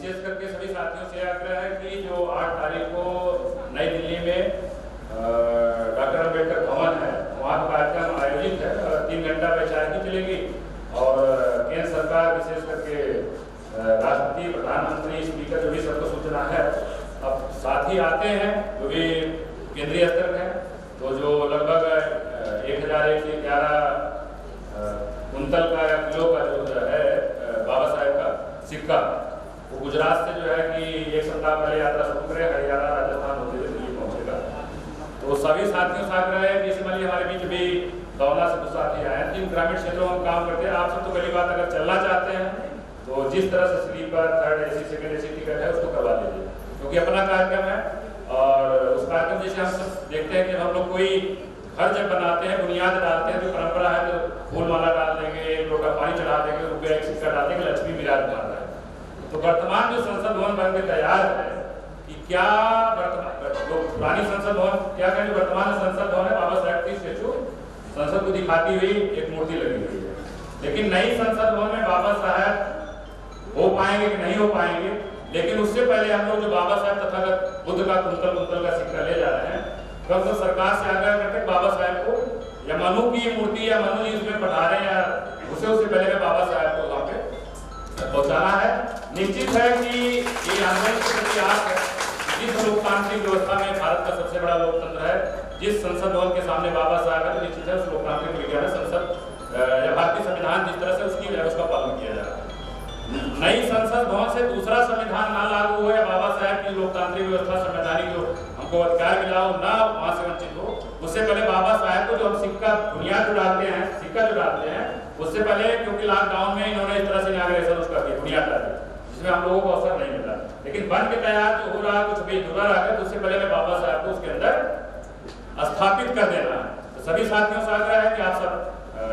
विशेष करके सभी साथियों से आग्रह है कि जो 8 तारीख को नई दिल्ली में डॉक्टर अम्बेडकर भवन है, वहाँ का कार्यक्रम आयोजित है। 3 घंटा वैचारिकी चलेगी और केंद्र सरकार विशेष करके राष्ट्रपति, प्रधानमंत्री, स्पीकर जो भी सबको सूचना है, अब साथी आते हैं जो भी केंद्रीय स्तर है, तो जो लगभग 1011 कुंतल का या किलो का जो है बाबा साहेब का सिक्का, वो गुजरात से जो है कि एक सप्ताह पहले यात्रा शुरू करे, हरियाणा राजस्थान होते हुए दिल्ली पहुंचेगा। तो सभी साथियों से आग्रह है कि इस मान हमारे बीच भी दौला से कुछ साथी आए हैं। 3 ग्रामीण क्षेत्रों में काम करते हैं। आप सब तो पहली बात अगर चलना चाहते हैं तो जिस तरह से sleeper, third AC, second AC ticket है उसको करवा लीजिए, क्योंकि अपना कार्यक्रम है। और उस कार्यक्रम जैसे हम सब देखते हैं कि हम लोग कोई घर जब बनाते हैं, बुनियाद डालते हैं, तो परंपरा है तो फूल माला डाल देंगे, 1 लोटा पानी चढ़ा देंगे, रुपया 1 सिक्का डाल देंगे, लक्ष्मी विराजमान है। तो वर्तमान जो संसद भवन बन के तैयार है कि क्या वर्तमान जो पुरानी संसद भवन क्या कहें, वर्तमान संसद भवन है बाबा साहेब की स्टेचू संसद को दिखाती हुई एक मूर्ति लगी हुई है। लेकिन नई संसद भवन में बाबा साहेब हो पाएंगे कि नहीं हो पाएंगे, लेकिन उससे पहले हम लोग जो बाबा साहेब तथागत बुद्ध का कुंतल का सिक्का ले जा रहे हैं, तो हम सरकार से आग्रह करते हैं बाबा साहेब को या मनु की मूर्ति या मनु जी उसमें पढ़ा रहे हैं या उससे पहले में बाबा साहेब को वहाँ पे पहुँचाना है। निश्चित है कि ये आंदोलन के प्रति आप जिस लोकतांत्रिक व्यवस्था में भारत का सबसे बड़ा लोकतंत्र है, जिस संसद भवन के सामने बाबा साहब है, तो निश्चित है उस लोकतांत्रिक विज्ञान संसद या भारतीय संविधान जिस तरह से उसकी व्यवस्था पालन किया जा रहा है। नई संसद भवन से दूसरा संविधान ना लागू हो या बाबा साहब की लोकतांत्रिक व्यवस्था संवैधानिक जो हमको अधिकार मिला हो ना वहां से वंचित हो, उससे पहले बाबा साहब को जो हम सिक्का बुनियाद जो डालते हैं, सिक्का जो डालते हैं, उससे पहले क्योंकि लॉकडाउन में इन्होंने इस तरह से इनॉग्रेशन उसका किया, बुनियाद डाली, जिसमें हम लोगों को अवसर नहीं मिला, लेकिन बन के तैयार जो हो रहा कुछ भी जुड़ा रहा है, तो उससे पहले में बाबा साहब को उसके अंदर स्थापित कर देना है। तो सभी साथियों से आग्रह है कि आप सब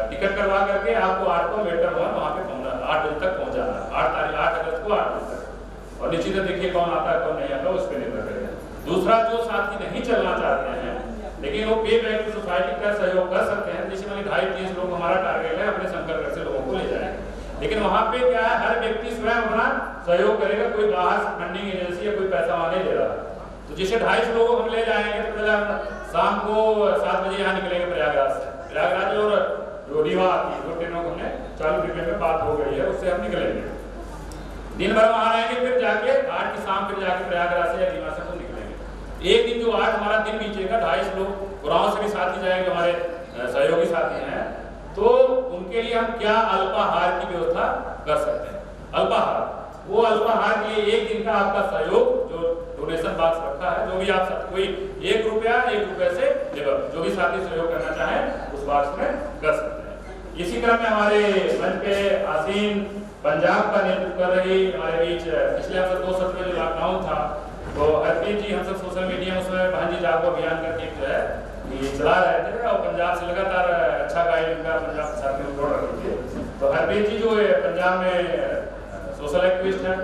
टिकट करवा करके आपको 8 को अम्बेडकर भवन वहाँ पे 8 बजे तक पहुँचाना है। 8 अगस्त को 8 बजे तक। और निश्चित देखिए कौन आता है कौन नहीं आता, उस पर निर्भर करेगा। दूसरा, जो साथी नहीं चलना चाहते हैं लेकिन वो पे बैक टू सोसाइटी का सहयोग कर सकते हैं, जैसे मैंने 250-300 लोग हमारा टारगेट है, अपने संकल्प से लोगों को ले जाएंगे। लेकिन वहाँ पे क्या है, हर व्यक्ति स्वयं अपना सहयोग करेगा, कोई बाहर फंडिंग एजेंसी या कोई पैसा वहाँ नहीं दे रहा। तो जैसे 250 लोग हम ले जाएंगे तो पहले शाम को 7 बजे यहाँ निकलेंगे प्रयागराज से। प्रयागराज और जो रीवा आती है, 2 ट्रेनों को हमने चालू डिब्बे में बात हो गई है, उससे हम निकलेंगे। दिन भर वहाँ रहेंगे, फिर जाके 8 की शाम फिर जाके प्रयागराज से या रीवा से निकलेंगे। एक दिन जो 8 हमारा दिन बीतेगा, 250 लोग गाँव से भी साथी जाएंगे, हमारे सहयोगी साथी हैं, तो उनके लिए हम क्या अल्पाहार की व्यवस्था कर सकते हैं। अल्पाहार, वो अल्पाहार के लिए 1 दिन का आपका सहयोग जो डोनेशन बॉक्स रखा है, जो भी आप कोई 1 रुपया 1 रुपये से जो भी साथी सहयोग करना चाहें उस बॉक्स में कर सकते हैं। इसी क्रम में हमारे मंच पे आसीन पंजाब का नेतृत्व कर रही हमारे बीच पिछले हफ्ते 2 सत्र में जो लॉकडाउन था, तो हरप्रीत जी हम सब सोशल मीडिया में उसमें बहन जी जागो अभियान करके जो है ये चला रहे थे और पंजाब से लगातार अच्छा गाइड उनका पंजाब के साथ में जोड़ रहे थे। तो हरप्रीत जी जो पंजाब में सोशल एक्टिविस्ट है,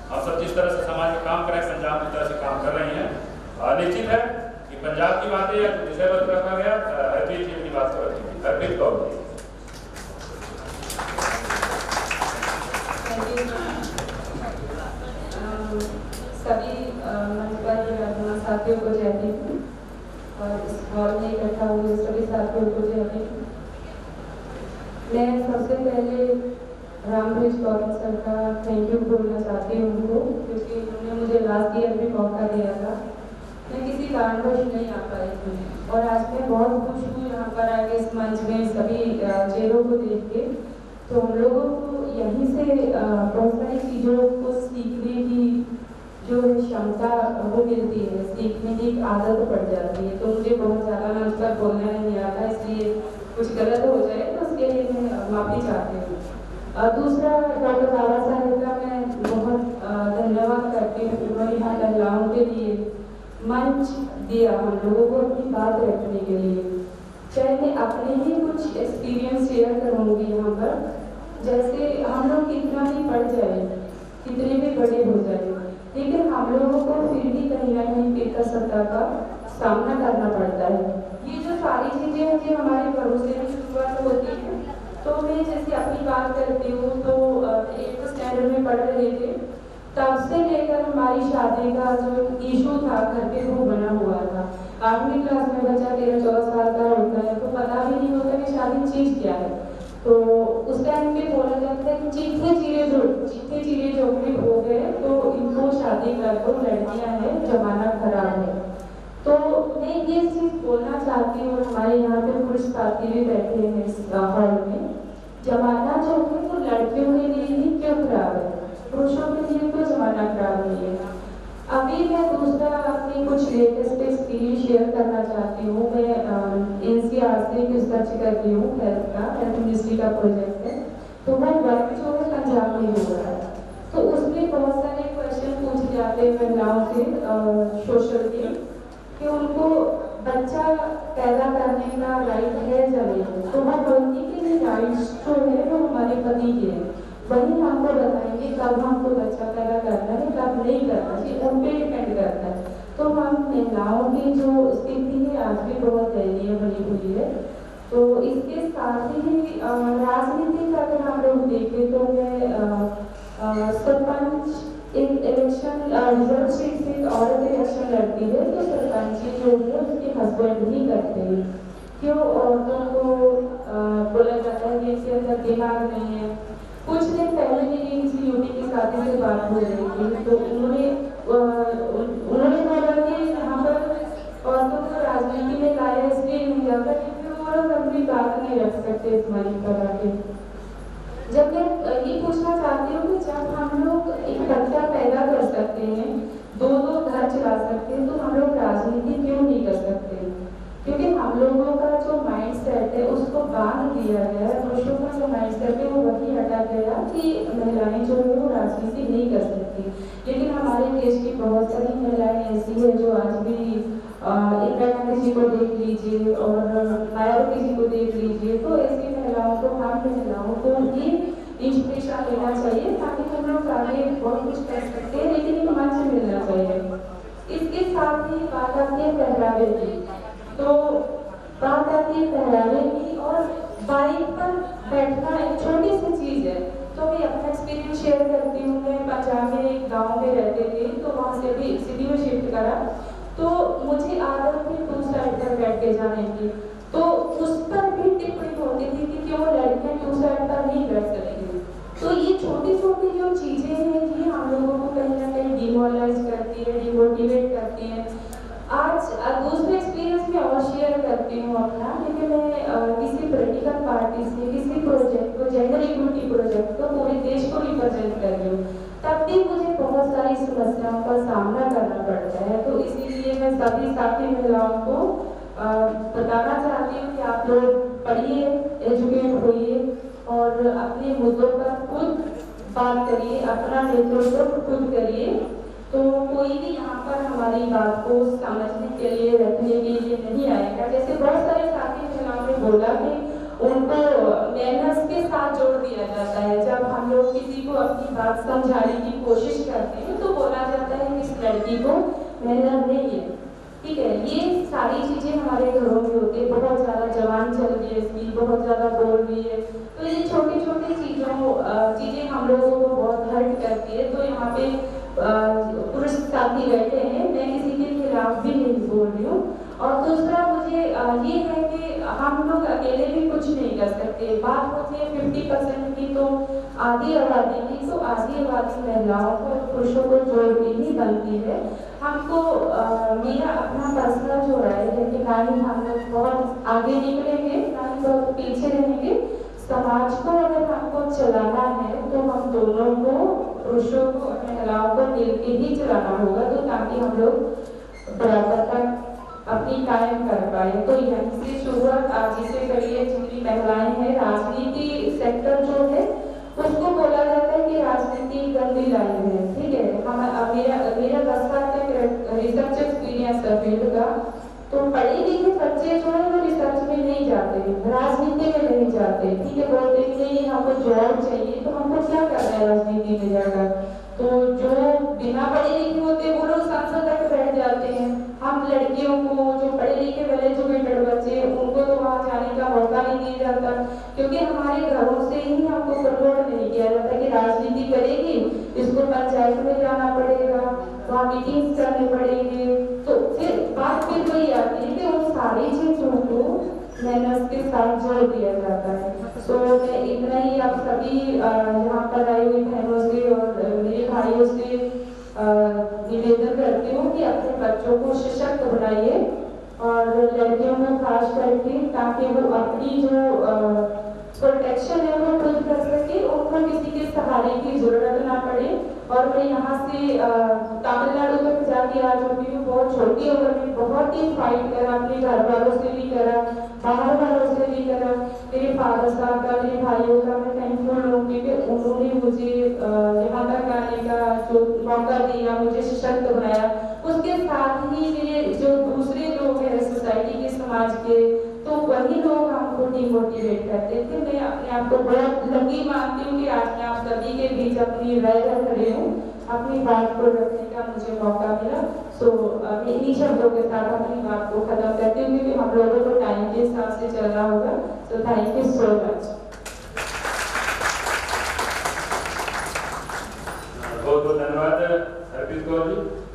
आप सब जिस तरह से समाज में काम करें, पंजाब की तरह से काम कर रही हैं। निश्चित है कि पंजाब की बातें या विषय वस्तु रखा गया, हरप्रीत जी की बात कर रही थी। हरप्रीत कौर सभी मंच पर साथियों को जय हिंद और इस हॉल में इकट्ठा हुए सभी साथियों को जय हिंद। मैं सबसे पहले रामबृज गौरव सर का थैंक यू बोलना चाहती हूँ उनको, क्योंकि उन्होंने मुझे लास्ट ईयर भी मौका दिया था। मैं किसी कारणवश नहीं आ पाई थी और आज मैं बहुत खुश हूँ यहाँ पर आके इस मंच में सभी चेहरों को देख के। तो हम लोगों को यहीं से बहुत सारी चीज़ों को सीखने की जो क्षमता वो मिलती है, सीखने की एक आदत पड़ जाती है। तो मुझे बहुत ज़्यादा मंच पर बोलना नहीं आता, इसलिए कुछ गलत हो जाए तो उसके लिए मैं माफ़ी चाहती हूँ। दूसरा, डॉक्टर बाबा साहेब का मैं बहुत धन्यवाद करती हूँ, उन्होंने यहाँ महिलाओं के लिए मंच दिया हम लोगों को अपनी बात रखने के लिए। चाहे मैं अपने ही कुछ एक्सपीरियंस शेयर करूँगी यहाँ पर, जैसे हम लोग कितना भी पढ़ जाए, कितने भी बड़े हो जाए, लेकिन हम लोगों को फिर भी कहीं ना कहीं पिता सत्ता का सामना करना पड़ता है। ये जो सारी चीज़ें हैं जो हमारे भरोसे में शुरुआत होती है, तो मैं जैसे अपनी बात करती हूँ तो 8th स्टैंडर्ड में पढ़ रहे थे, तब से लेकर हमारी शादी का जो इशू था घर पे वो बना हुआ था। 8वीं क्लास में बच्चा 13-14 साल का होता है तो पता भी नहीं होता कि शादी चीज क्या है। तो उस टाइम पे बोला जाता है कि जितने चीजें जोखिम हो गए तो इनको शादी कर दो, लड़कियां हैं, जमाना खराब है। तो मैं ये चीज बोलना चाहती हूँ, हमारे यहाँ पे पुरुष साथी भी बैठे हैं इस हॉल में, जमाना जो है वो लड़कियों के लिए ही क्यों खराब है, पुरुषों के लिए तो जमाना खराब नहीं है। अभी मैं दूसरा अपनी कुछ लेटेस्ट एक्सपीरियंस शेयर करना चाहती हूँ। मैं NCR से रिसर्च कर रही हूँ, हेल्थ मिनिस्ट्री का प्रोजेक्ट है। तो वो वर्क जो है पंजाब में हो रहा है, तो उसमें बहुत सारे क्वेश्चन पूछे जाते हैं महिलाओं से सोशल के, कि उनको बच्चा पैदा करने का राइट है या नहीं। तो वो बोलती कि ये राइट्स जो है वो हमारे पति के हैं, वही हमको बताएंगे कब हमको बच्चा पैदा करना है, कब नहीं करना चाहिए, उन पर डिपेंड करता है। तो हम महिलाओं की जो स्थिति है आज भी बहुत दयनीय बनी हुई है। तो इसके साथ ही राजनीति का अगर हम लोग देखें तो मैं सरपंच एक इलेक्शन रिजर्व सीट से एक औरत इलेक्शन लड़ती है तो सरपंच जो है उसके हस्बैंड ही करते हैं। क्यों औरतों को बोला जाता है कि इसके अंदर दिमाग नहीं है। कुछ दिन पहले मेरी किसी युवती के साथी से बात हो रही थी तो उन्होंने बोला कि यहाँ पर औरतों को राजनीति में लाया इसलिए नहीं जाता क्योंकि वो लोग अपनी बात नहीं रख सकते इस मन करा के। जब मैं ये पूछना चाहती हूँ कि जब हम लोग एक बच्चा पैदा कर सकते हैं, दो घर चला सकते हैं, तो हम लोग राजनीति क्यों नहीं कर सकते? क्योंकि हम लोगों का जो माइंड सेट है उसको बांध दिया गया है, पुरुषों का जो माइंड सेट है वो वही हटा गया कि महिलाएं जो है वो राजनीति नहीं कर सकती। लेकिन हमारे देश की बहुत सारी महिलाएं ऐसी है जो आज भी इंदिरा गांधी जी को देख लीजिए और मायावती जी को देख लीजिए, तो ऐसी महिलाओं को, हम महिलाओं को ही इंस्पिरेशन लेना चाहिए ताकि हम लोग आगे बहुत कुछ कर सकते हैं, लेकिन एक मंच मिलना चाहिए। इसके साथ ही बात आती है पहरावे की, तो बात आती है पहरावे की और बाइक पर बैठना एक छोटी सी चीज है। तो मैं अपना एक्सपीरियंस शेयर करती हूँ। मैं पंजाब में एक गांव में रहते थे तो वहाँ से भी सिटी में शिफ्ट करा, तो मुझे आदत थी 2 साइड पर बैठ के जाने की, तो उस पर भी टिप्पणी होती थी कि क्यों लड़कियां 2 साइड पर नहीं बैठ सकती। तो ये छोटी छोटी जो चीजें हैं ये हम लोगों को कहीं ना कहीं डिमोरलाइज करती है, डिमोटिवेट करती है। आज दूसरे एक्सपीरियंस में और शेयर करती हूँ अपना, क्योंकि मैं किसी पॉलिटिकल पार्टी से किसी प्रोजेक्ट को, जेंडर इक्विटी प्रोजेक्ट को पूरे देश को रिप्रेजेंट कर रही हूँ, तब भी मुझे बहुत सारी समस्याओं का सामना करना पड़ता है। तो इसीलिए मैं सभी साथी महिलाओं को बताना चाहती हूँ कि आप लोग पढ़िए, एजुकेट होइए और अपने मुद्दों पर खुद बात करिए, अपना नेतृत्व खुद करिए। तो कोई भी यहाँ पर हमारी बात को समझने के लिए, रखने के लिए नहीं आएगा। जैसे बहुत सारे साथी महिलाओं ने बोला कि उनको मैनर्स के साथ जोड़ दिया जाता है। जब हम लोग किसी को अपनी बात समझाने की कोशिश करते हैं तो बोला जाता है कि इस लड़की को मैनर नहीं है। ठीक है, ये सारी चीजें हमारे घरों में होती है। बहुत ज्यादा जवान चल रही है इसकी, बहुत ज्यादा बोल रही है, तो ये छोटी छोटी चीजें हम लोगों को बहुत हर्ट करती है। तो यहाँ पे पुरुष साथी बैठे हैं, मैं किसी के खिलाफ भी नहीं बोल रही हूँ। और दूसरा मुझे ये है कि हम लोग अकेले भी कुछ नहीं कर सकते। बात होती है 50% की, तो आधी आबादी की, तो आधी आबादी महिलाओं को, पुरुषों को जोड़ के ही बनती है। हमको मेरा अपना पर्सनल जो राय है कि ना ही हम लोग बहुत आगे निकलेंगे ना ही बहुत पीछे रहेंगे। समाज को अगर हमको चलाना है तो हम दोनों को, पुरुषों को और महिलाओं को मिलकर ही चलाना होगा, तो ताकि हम लोग बराबरता अपनी कायम कर पाए। तो यहीं से शुरुआत आज से करिए। जितनी महिलाएं हैं, राजनीति सेक्टर जो है उसको बोला जाता है कि राजनीति गंदी लाइन है। ठीक है, मेरा 10 साल का रिसर्च एक्सपीरियंस है फील्ड का। तो पढ़े लिखे बच्चे जो है वो रिसर्च में नहीं जाते, राजनीति में नहीं जाते। ठीक है, बोलते हैं कि हमको जॉब चाहिए, तो हमको क्या करना है राजनीति में जाकर। तो जो बिना पढ़े लिखे होते वो लोग संसद तक बैठ जाते हैं। हम लड़कियों को, जो पढ़े लिखे वेल एजुकेटेड बच्चे, उनको तो वहाँ जाने का मौका नहीं दिया जाता, क्योंकि हमारे घरों से ही हमको प्रमोट नहीं किया जाता कि राजनीति करेगी, इसको पंचायत में जाना मीटिंग्स करने पड़ेंगे, तो फिर बात फिर वही आती है कि उन सारी चीजों को मेहनत के साथ जोड़ दिया जाता है। तो मैं इतना ही आप सभी यहाँ पर आई हुई बहनों से और मेरे भाइयों से निवेदन करती हूँ कि अपने बच्चों को सशक्त बनाइए और लड़कियों को खास करके, ताकि वो अपनी जो प्रोटेक्शन है वो खुद कर सके, उनको किसी के सहारे की जरूरत ना पड़े। और मैं यहाँ से तमिलनाडु तक जाके आ चुकी हूँ, बहुत छोटी उम्र में बहुत ही फाइट करा, अपने घर वालों से भी करा, बाहर वालों से भी करा। मेरे फादर साहब का, मेरे भाइयों का मैं थैंकफुल हूँ कि उन्होंने मुझे यहाँ तक आने का जो मौका दिया, मुझे सशक्त बनाया। उसके साथ ही मेरे जो दूसरे लोग हैं सोसाइटी के, समाज के, तो वही लोग हमको डिमोटिवेट करते थे। मैं अपने आप को बहुत लकी मानती हूँ कि आज मैं आप सभी के बीच अपनी राय रख रही हूँ, अपनी बात को रखने का मुझे मौका मिला। सो मैं इन्हीं शब्दों के साथ अपनी बात को खत्म करती हूँ, क्योंकि हम लोगों को टाइम के हिसाब से चलना होगा। So thank you so much. बहुत बहुत धन्यवाद हरप्रीत कौर जी।